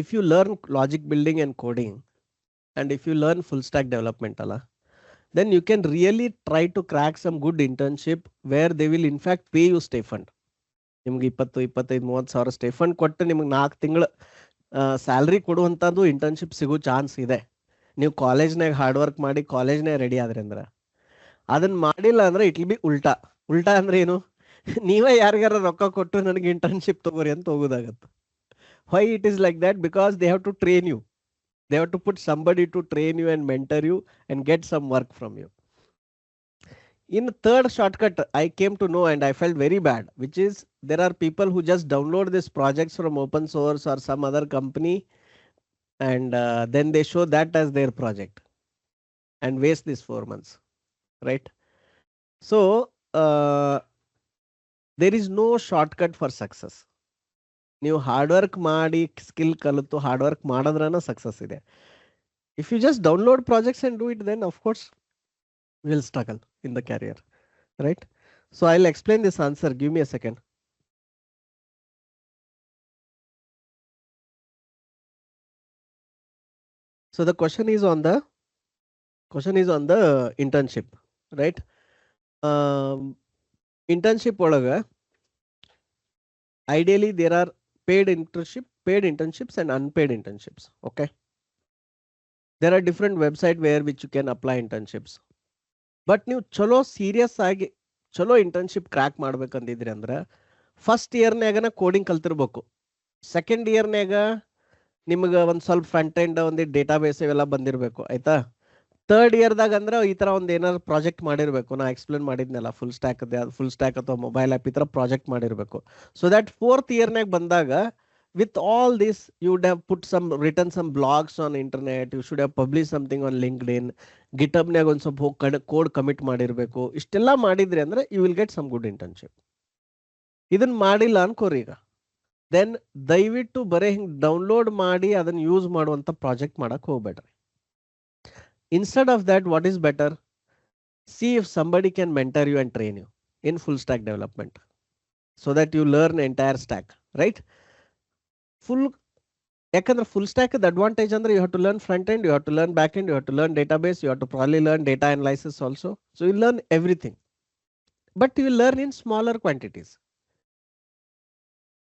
if you learn logic building and coding, and if you learn full stack development, then you can really try to crack some good internship where they will in fact pay you stipend. ನಿಮ್ಗೆ 20-25-30 ಸಾವಿರ stipend ಕೊಟ್ಟು ನಿಮ್ಗೆ 4 ತಿಂಗಳು salary ಕೊಡುವಂಥದ್ದು internship ಸಿಗೋ chance ಇದೆ. ನೀವು ಕಾಲೇಜ್ನಾಗ ಹಾರ್ಡ್ ವರ್ಕ್ ಮಾಡಿ ಕಾಲೇಜ್ನಾಗ ರೆಡಿ ಆದ್ರಿ ಅಂದ್ರೆ. ಅದನ್ನ ಮಾಡಿಲ್ಲ ಅಂದ್ರೆ ಇಟ್ ವಿಲ್ ಬಿ ಉಲ್ಟಾ. ಉಲ್ಟಾ ಅಂದ್ರೆ ಏನು? ನೀವೇ ಯಾರಿಗಾರ ರೊಕ್ಕ ಕೊಟ್ಟು ನನಗೆ ಇಂಟರ್ನ್ಶಿಪ್ ತಗೋರಿ ಅಂತ ಹೋಗೋದಾಗತ್ತೆ. Why it is like that? Because they have to train you. They have to put somebody to train you and mentor you and get some work from you. In third shortcut, I came to know and I felt very bad, which is there are people who just download these projects from open source or some other company and then they show that as their project and waste these 4 months, right? So there is no shortcut for success. ನೀವು hard work ಮಾಡಿ skill ಕಲಿತು hard work ಮಾಡಿದ್ರನ success ಇದೆ. If you just download projects and do it, then of course will struggle in the career, right? So I will explain this answer. Give me a second. So the question is on the internship, right? Internship ಒಳಗೆ ideally there are paid internships and unpaid internships. Okay, there are different websites where which you can apply internships, but ನೀವು ಚಲೋ serious ಆಗಿ ಚಲೋ internship crack ಮಾಡ್ಬೇಕಂದಿದ್ರಿ ಅಂದ್ರೆ first ಇಯರ್ನಾಗನ coding ಕಲ್ತಿರ್ಬೇಕು. Second ಇಯರ್ನಾಗ ನಿಮ್ಗೆ ಒಂದು ಸ್ವಲ್ಪ front end ಒಂದು ಡೇಟಾ ಬೇಸ್ ಇವೆಲ್ಲ ಬಂದಿರಬೇಕು, ಆಯ್ತಾ? ಥರ್ಡ್ ಇಯರ್ದಾಗ ಅಂದ್ರೆ ಈ ತರ ಒಂದು ಏನಾದ್ರು ಪ್ರಾಜೆಕ್ಟ್ ಮಾಡಿರ್ಬೇಕು. ನಾ ಎಕ್ಸ್ಪ್ಲೇನ್ ಮಾಡಿದ್ನಲ್ಲ ಫುಲ್ ಸ್ಟ್ಯಾಕ್ ಅಥವಾ ಮೊಬೈಲ್ ಆ್ಯಪ್ ಈ ತರ ಪ್ರಾಜೆಕ್ಟ್ ಮಾಡಿರ್ಬೇಕು. ಸೊ ದಟ್ ಫೋರ್ತ್ ಇಯರ್ನಾಗ ಬಂದಾಗ with all this you would have written some blogs on internet, you should have published something on LinkedIn, GitHub ನಾಗ ಒಂದು ಸ್ವಲ್ಪ ಕೋಡ್ ಕಮಿಟ್ ಮಾಡಿರ್ಬೇಕು. ಇಷ್ಟೆಲ್ಲ ಮಾಡಿದ್ರಿ ಅಂದ್ರೆ you will get some good internship. ಇದನ್ನ ಮಾಡಿಲ್ಲ ಅನ್ಕೋರಿ ಈಗ, ದೆನ್ ದಯವಿಟ್ಟು ಬರೀ ಹಿಂಗೆ ಡೌನ್ಲೋಡ್ ಮಾಡಿ ಅದನ್ನ ಯೂಸ್ ಮಾಡುವಂತ ಪ್ರಾಜೆಕ್ಟ್ ಮಾಡಕ್ ಹೋಗ್ಬೇಡ್ರಿ. Instead of that, what is better? See if somebody can mentor you and train you in full stack development so that you learn entire stack, right? Yakandre full stack the advantage andre you have to learn front end, you have to learn back end, you have to learn database, you have to probably learn data analysis also. So you learn everything, but you will learn in smaller quantities.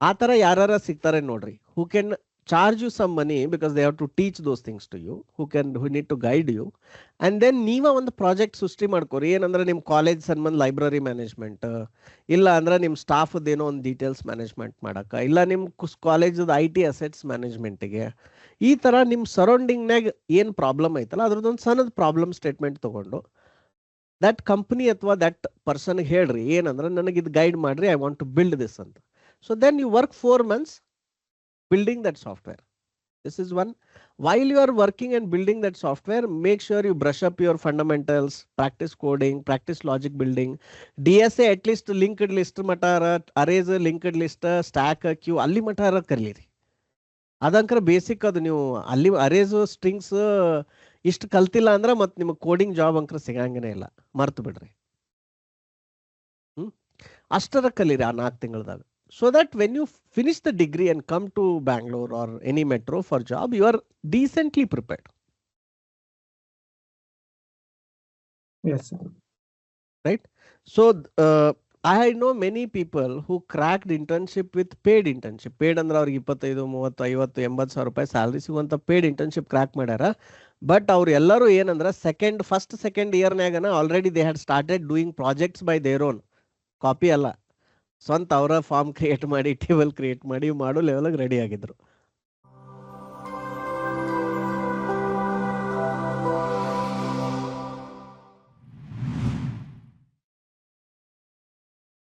ಆ ಥರ ಯಾರು ಸಿಗ್ತಾರೆ ನೋಡ್ರಿ, who can charge you some money because they have to teach those things to you, who need to guide you, and then ನೀವ ಒಂದು project ಸೃಷ್ಟಿ ಮಾಡ್ಕೋರಿ. ಏನಂದ್ರೆ ನಿಮ್ ಕಾಲೇಜ್ ಸಂಬಂಧ ಲೈಬ್ರರಿ ಮ್ಯಾನೇಜ್ಮೆಂಟ್, ಇಲ್ಲ ಅಂದ್ರೆ ನಿಮ್ ಸ್ಟಾಫ್ ಏನೋ ಒಂದು ಡೀಟೇಲ್ಸ್ ಮ್ಯಾನೇಜ್ಮೆಂಟ್ ಮಾಡಕ, ಇಲ್ಲ ನಿಮ್ ಕಾಲೇಜ್ IT ಅಸೆಟ್ಸ್ ಮ್ಯಾನೇಜ್ಮೆಂಟ್ಗೆ. ಈ ತರ ನಿಮ್ ಸರೌಂಡಿಂಗ್ನಾಗ ಏನ್ ಪ್ರಾಬ್ಲಮ್ ಐತಲ್ಲ ಅದ್ರದ್ದೊಂದು ಸಣ್ಣದ ಪ್ರಾಬ್ಲಮ್ ಸ್ಟೇಟ್ಮೆಂಟ್ ತಗೊಂಡು ದಟ್ ಕಂಪನಿ ಅಥವಾ ದಟ್ ಪರ್ಸನ್ ಹೇಳ್ರಿ, ಏನಂದ್ರೆ ನನಗೆ ಇದು ಗೈಡ್ ಮಾಡ್ರಿ, I want to build this ಅಂತ. So then you work 4 months building that software. This is one. While you are working and building that software, make sure you brush up your fundamentals, practice coding, practice logic building. DSA at least linked list matara, arrays linked list, stack queue alli matara karliri. ಅದಂಕರ basic. ಅದು ನೀವು ಅಲ್ಲಿ arrays strings ಇಷ್ಟು ಕಲ್ತಿಲ್ಲ ಅಂದ್ರೆ ಮತ್ತೆ ನಿಮಗೆ coding job ಅಂಕರ ಸಿಗಂಗನೇ ಇಲ್ಲ, ಮರ್ತು ಬಿಡ್ರಿ. ಅಷ್ಟರ ಕಲೀರಿ ಆ 4 ತಿಂಗಳದಾಗ. So that when you finish the degree and come to Bangalore or any metro for job, you are decently prepared. Yes, sir. Right? So I know many people who cracked internship with paid internship. Paid ಅಂದ್ರೆ ಅವ್ರಿಗೆ 25, 30, 50, 80 ಸಾವಿರ ರೂಪಾಯಿ salary ಸಿಗುವಂತ paid internship crack ಮಾಡ್ಯಾರ. But ಅವ್ರು ಎಲ್ಲರೂ ಏನಂದ್ರೆ first second ಇಯರ್ನಾಗನ already they had started doing projects by their own. Copy ಅಲ್ಲ, ಸ್ವಂತ ಅವರ ಫಾರ್ಮ್ ಕ್ರಿಯೇಟ್ ಮಾಡಿ ಟೇಬಲ್ ಕ್ರಿಯೇಟ್ ಮಾಡಿ ಮಾಡೋ ಲೆವೆಲ್ಗೆ ರೆಡಿ ಆಗಿದ್ರು.